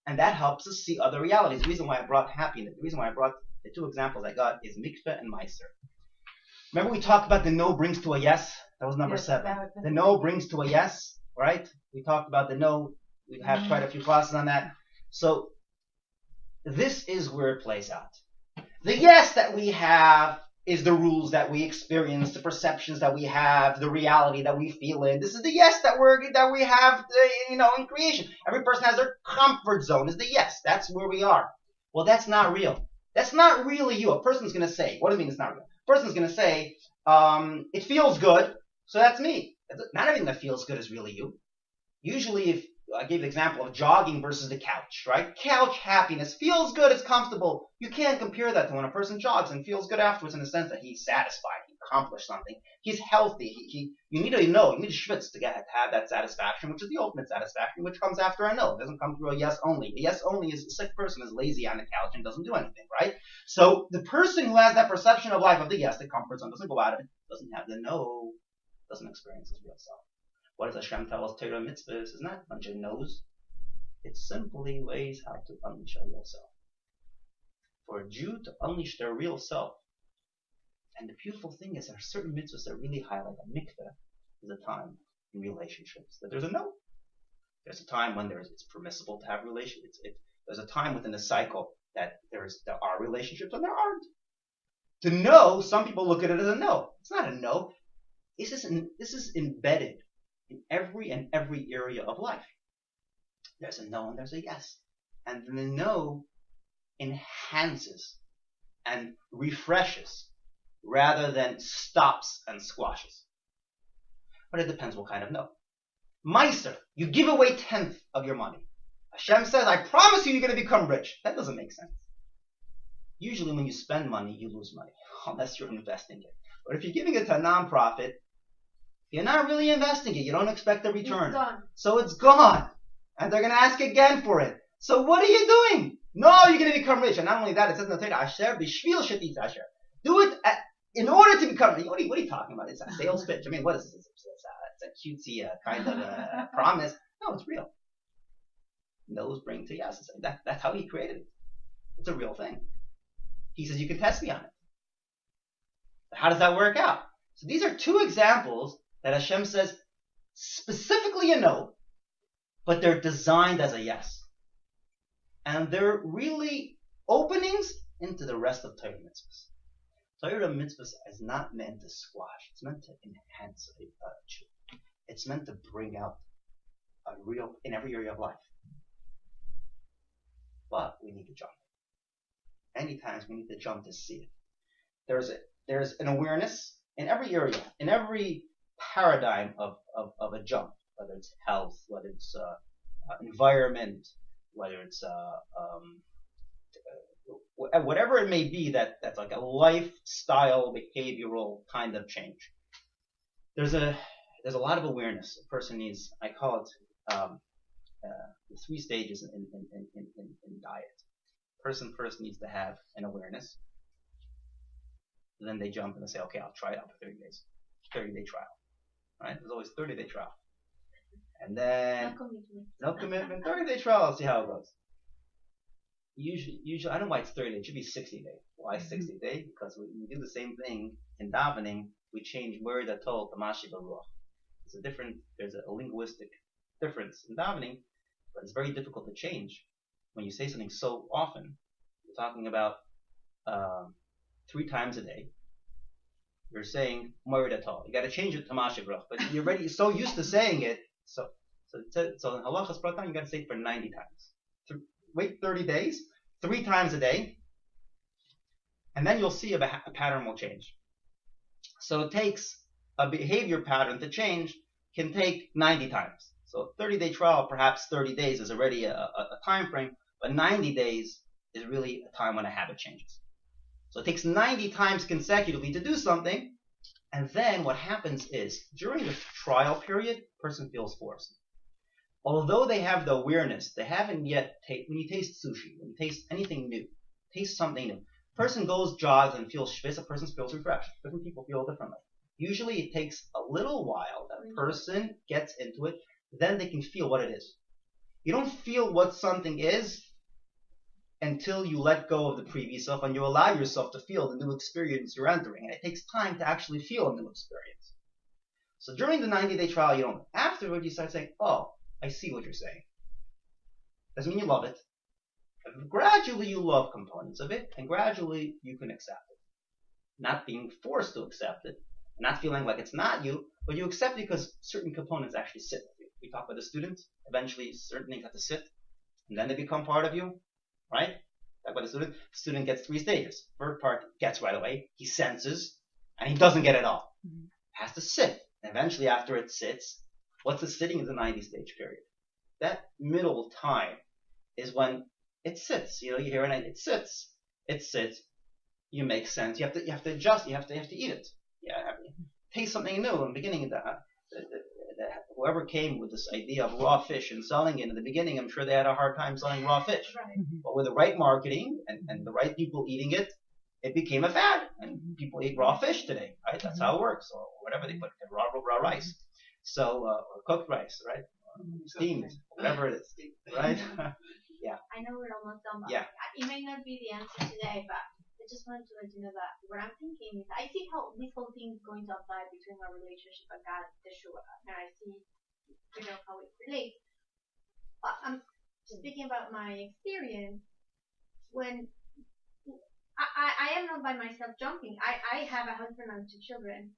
and that helps us see other realities. The reason why I brought happiness, the reason why I brought the two examples I got is mikveh and meiser. Remember we talked about the no brings to a yes? That was number 7. The no brings to a yes, right? We talked about the no. We have quite a few classes on that. So this is where it plays out. The yes that we have is the rules that we experience, the perceptions that we have, the reality that we feel in. This is the yes that we have, in creation. Every person has their comfort zone. Is the yes. That's where we are. Well, that's not real. That's not really you. A person's going to say, what do you mean it's not real? A person's going to say, it feels good, so that's me. Not everything that feels good is really you. Usually, if I gave the example of jogging versus the couch, right? Couch happiness feels good, it's comfortable. You can't compare that to when a person jogs and feels good afterwards in the sense that he's satisfied, he accomplished something, he's healthy. You need to schwitz to have that satisfaction, which is the ultimate satisfaction, which comes after a no. It doesn't come through a yes only. A yes only is a sick person is lazy on the couch and doesn't do anything, right? So the person who has that perception of life of the yes, the comfort zone, doesn't go out of it, doesn't have the no, doesn't experience his real self. What does Hashem tell us? Torah mitzvahs is not a bunch of no's. It simply ways how to unleash our real self. For a Jew to unleash their real self. And the beautiful thing is there are certain mitzvahs that really highlight a mikveh is a time in relationships that there's a no. There's a time when it's permissible to have relationships. There's a time within the cycle that there are relationships and there aren't. To know, some people look at it as a no. It's not a no. This is embedded in every area of life. There's a no and there's a yes. And the no enhances and refreshes rather than stops and squashes. But it depends what kind of no. Meiser, you give away 1/10 of your money. Hashem says, I promise you you're going to become rich. That doesn't make sense. Usually when you spend money, you lose money, unless you're investing it. But if you're giving it to a nonprofit, you're not really investing it. You don't expect a return. So it's gone. And they're going to ask again for it. So what are you doing? No, you're going to become rich. And not only that, it says in the Torah, Asher b'shvil shetitz Asher. Do it in order to become rich. What are you talking about? It's a sales pitch. I mean, what is this? It's a cutesy kind of promise. No, it's real. No's bring to yes. That's how he created it. It's a real thing. He says, you can test me on it. But how does that work out? So these are 2 examples that Hashem says specifically a no, but they're designed as a yes. And they're really openings into the rest of Torah mitzvahs. Torah mitzvahs is not meant to squash. It's meant to enhance a Jew. It's meant to bring out a real, in every area of life. But we need to jump. Many times we need to jump to see it. There's an awareness in every area, in every paradigm of a jump, whether it's health, whether it's environment, whether it's whatever it may be that's like a lifestyle, behavioral kind of change. There's a lot of awareness a person needs. I call it the 3 stages in diet. A person first needs to have an awareness. Then they jump and they say, okay, I'll try it out for 30 days. 30-day trial. Right? There's always 30-day trial. And then no commitment, 30-day trial. I'll see how it goes. Usually, I don't know why it's 30 days. It should be 60 days. Why 60 days? Because when we do the same thing in davening, we change word atol to mashi baruch. There's a linguistic difference in davening, but it's very difficult to change when you say something so often. You're talking about 3 times a day. You're saying word atol. You got to change it to mashi baruch, but you're so used to saying it. So in halachas pratan, you got to say it for 90 times. Wait 30 days, 3 times a day, and then you'll see a pattern will change. So it takes a behavior pattern to change, can take 90 times. So 30-day trial, perhaps 30 days is already a time frame, but 90 days is really a time when a habit changes. So it takes 90 times consecutively to do something, and then what happens is, during the trial period, the person feels forced. Although they have the awareness, they haven't yet when you taste sushi, when you taste anything new, taste something new. Person goes, jogs, and feels schwitz, a person feels refreshed. Different people feel differently. Usually it takes a little while that person gets into it, then they can feel what it is. You don't feel what something is until you let go of the previous self and you allow yourself to feel the new experience you're entering. And it takes time to actually feel a new experience. So during the 90-day trial, you don't. Afterward, you start saying, oh, I see what you're saying. Doesn't mean you love it. But gradually you love components of it, and gradually you can accept it. Not being forced to accept it, not feeling like it's not you, but you accept it because certain components actually sit with you. We talk about the students. Eventually, certain things have to sit, and then they become part of you, right? Talk about the student. The student gets 3 stages. First part gets right away. He senses, and he doesn't get it all. Has to sit. And eventually, after it sits, what's the sitting is a 90-stage period. That middle time is when it sits. You hear it, it sits. It sits. You make sense. You have to adjust. You have to eat it. Taste something new. In the beginning, whoever came with this idea of raw fish and selling it in the beginning, I'm sure they had a hard time selling raw fish. Right. But with the right marketing and the right people eating it, it became a fad, and people eat raw fish today. Right? That's how it works, or whatever they put in raw rice. So or cooked rice, right? Steamed, whatever it is, right? I know we're almost done, but Yeah. it may not be the answer today, but I just wanted to let you know that what I'm thinking is I see how this whole thing is going to apply between our relationship and God, the Shua, and I see, how it relates. But I'm speaking about my experience when I am not by myself jumping. I have a husband and 2 children,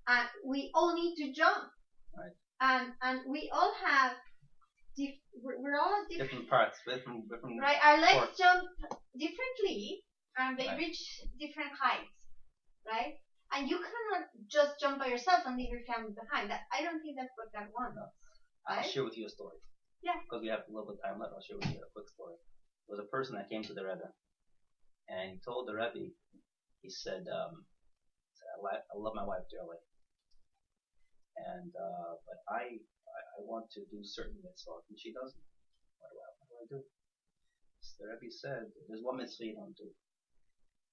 and we all need to jump. Right. And we all have we're all Different parts, different. Right, our legs parts. jump differently, and they Right. reach different heights, right? And you cannot just jump by yourself and leave your family behind. I don't think that's what God wants. No. Right? I'll share with you a story. Yeah. Because we have a little bit of time left, I'll share with you a quick story. There was a person that came to the Rebbe, and he told the Rebbe, he said, I love my wife dearly, and but I want to do certain mitzvot, and she doesn't. What do I do? So the Rebbe said, there's one mitzvah you don't do.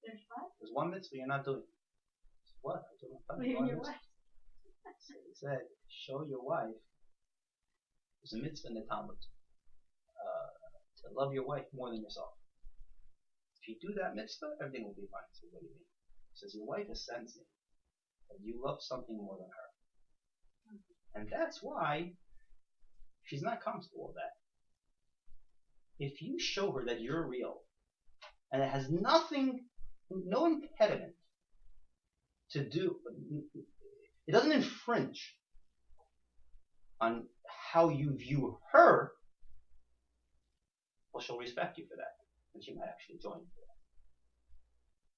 There's what? There's one mitzvah you're not doing. I said, what? I told him, You and your wife. So he said, show your wife. There's a mitzvah in the Talmud to love your wife more than yourself. If you do that mitzvah, everything will be fine. So what do you mean? He says, your wife is sensing that you love something more than her. And that's why she's not comfortable with that. If you show her that you're real, and it has no impediment to do, it doesn't infringe on how you view her, well, she'll respect you for that, and she might actually join you for that.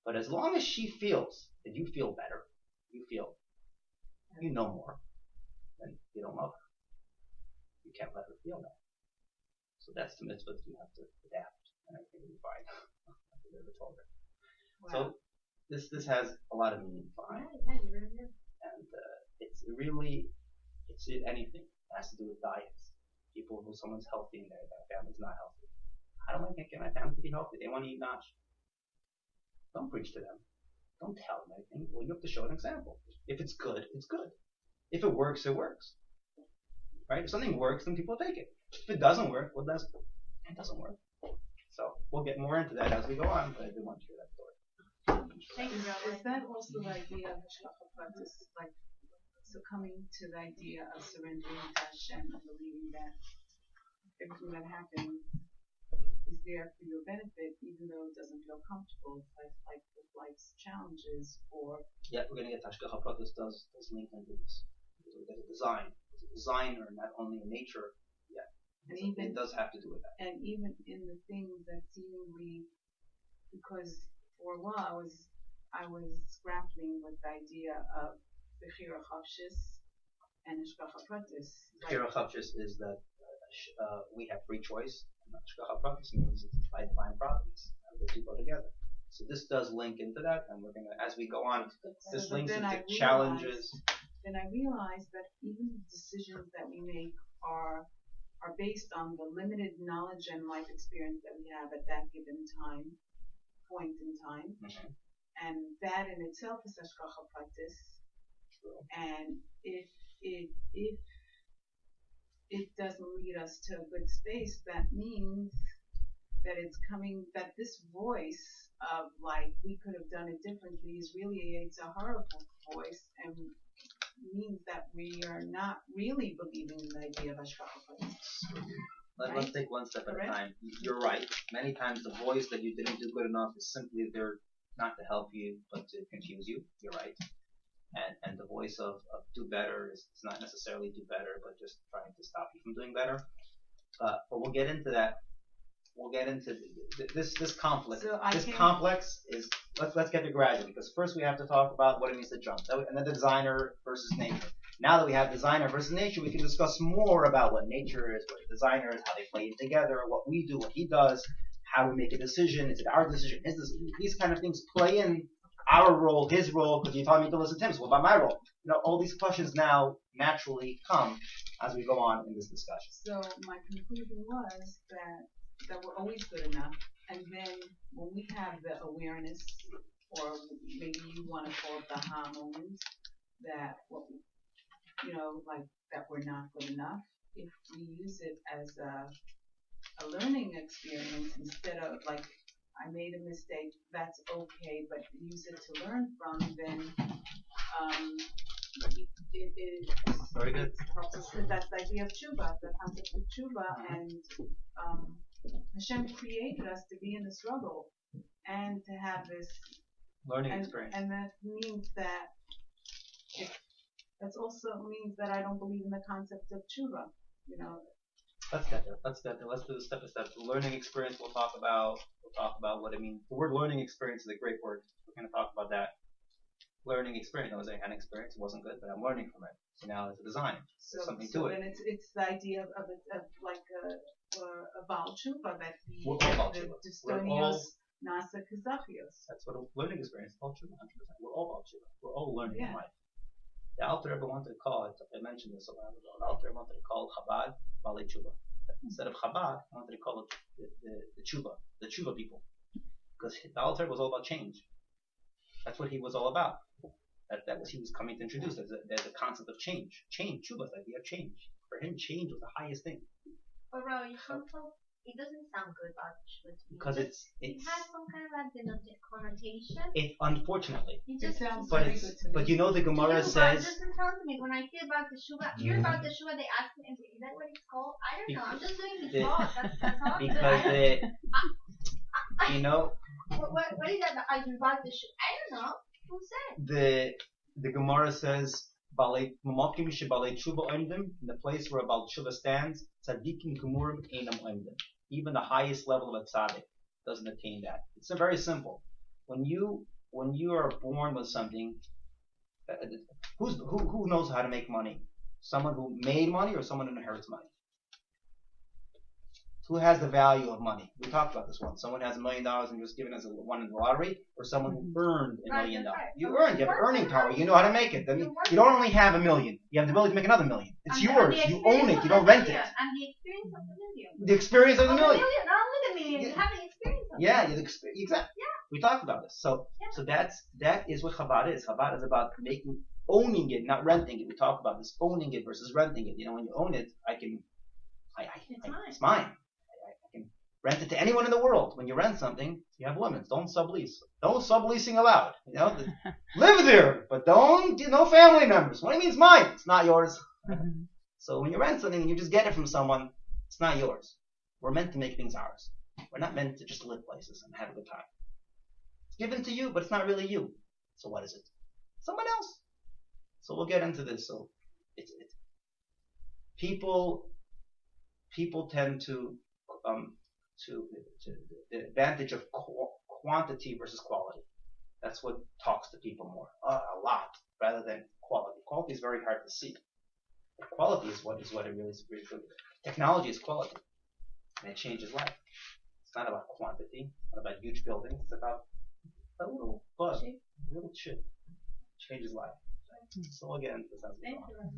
But as long as she feels that you feel better, you know more, then you don't love her. You can't let her feel that. So that's the mitzvah that you have to adapt, and everything will be fine. Like we never told her. Wow. So this has a lot of meaning behind it. And it's anything. It has to do with diets. Someone's healthy and their family's not healthy. How do I get my family to be healthy? They want to eat nacho. Don't preach to them. Don't tell them anything. Well, you have to show an example. If it's good, it's good. If it works, it works. Right? If something works, then people take it. If it doesn't work, well, it doesn't work. So we'll get more into that as we go on, but I did want to hear that story. Is that also the idea of hashgacha pratis, like succumbing to the idea of surrendering to Hashem and believing that everything that happens is there for your benefit, even though it doesn't feel comfortable, like with life's challenges or... Yeah, we're going to get to hashgacha pratis does link into this. There's a design. There's a designer, not only in nature. Yeah, and even, it does have to do with that. And even in the things that seemingly, because for a while I was grappling with the idea of bechira chavshis and hashgacha pratis. Bechira chavshis is that we have free choice. Hashgacha pratis means it's by divine providence. The two go together. So this does link into that, and we're gonna, as we go on, this links into challenges. Then I realized that even the decisions that we make are based on the limited knowledge and life experience that we have at that given point in time. Mm-hmm. And that in itself is hashgacha pratis. And if it doesn't lead us to a good space, that means that that this voice of like we could have done it differently is really, it's a horrible voice and means that we are not really believing in the idea of hashgacha pratis. Let's take one step at a time. You're right. Many times the voice that you didn't do good enough is simply there not to help you, but to confuse you. You're right. And the voice of do better is not necessarily do better, but just trying to stop you from doing better. But we'll get into that. We'll get into this conflict. So complex is let's get to gradually, because first we have to talk about what it means to jump, and then the designer versus nature. Now that we have designer versus nature, we can discuss more about what nature is, what the designer is, how they play together, what we do, what he does, how we make a decision. Is it our decision, his decision? These kind of things play in our role, his role, because you taught me to listen to him, so what about my role? All these questions now naturally come as we go on in this discussion. So my conclusion was that we're always good enough, and then when we have the awareness, or maybe you want to call it the aha moment, that like that we're not good enough, if we use it as a learning experience instead of like I made a mistake, that's okay, but use it to learn from, then it very good. Helps us. That's the idea of tshuva, the concept of tshuva, and Hashem created us to be in the struggle and to have this learning experience. And that means that that also means that I don't believe in the concept of tshuva. Let's get there. Let's do the step by step. The learning experience we'll talk about what it means. The word learning experience is a great word. We're going to talk about that. Learning experience. I had an experience. It wasn't good, but I'm learning from it. So now it's a design. There's something to it. And it's the idea of like a Baal Tshuva that we're all Baal Tshuva. Nasa Kazachios. That's what a learning experience is. Baal Tshuva, 100%. We're all Baal Tshuva. We're all learning in life. The Alter Rebbe wanted to call it, I mentioned this a while ago, the Alter Rebbe wanted to call Chabad Balei Tshuva. Instead of Chabad, he wanted to call it the Tshuva people. Because the Alter Rebbe was all about change. That's what he was all about. That was he was coming to introduce. There's a concept of change. Change, Tshuva, the idea of change. For him, change was the highest thing. But Raul, it doesn't sound good about Tshuva to me. Because it has some kind of a connotation. It unfortunately. It just sounds but very good to me. But the Gemara says. It doesn't sound to me. When I hear about the Tshuva, about the Tshuva, they ask me, is that what it's called? I don't know. I'm just doing this talk. That's all. Because what is that about the Tshuva? I don't know. Who said? The Gemara says. In the place where a Baal Tshuva stands, tzadikim gemurim einam oimdim. Even the highest level of a tzaddik doesn't attain that. It's very simple. When you are born with something, who knows how to make money? Someone who made money or someone who inherits money? Who has the value of money? We talked about this one. Someone has $1 million and was given as a one in the lottery, or someone who earned $1 million. You earned. You have earning power. You know how to make it. Then you don't only have $1 million. You have the ability to make another $1 million. It's yours. You own it. You don't rent it. And the experience of the million. The experience of the million. Not only the Exactly, and you haven't experienced something. Yeah, exactly. Yeah. We talked about this. So that is what Chabad is. Chabad is about owning it, not renting it. We talked about this, owning it versus renting it. When you own it, it's mine. I can rent it to anyone in the world. When you rent something, you have limits. Don't sublease. No subleasing allowed. Live there, but don't, no family members. What do you mean it's mine? It's not yours. Mhm. So when you rent something and you just get it from someone, it's not yours. We're meant to make things ours. We're not meant to just live places and have a good time. It's given to you, but it's not really you. So what is it? Someone else. So we'll get into this. So it's people tend to the advantage of quantity versus quality. That's what talks to people more a lot rather than quality. Quality is very hard to see. But quality is what it really is. Technology is quality, and it changes life. It's not about quantity. It's not about huge buildings. It's about a little bug, a little chip. Changes life. So we'll get into this as we go on.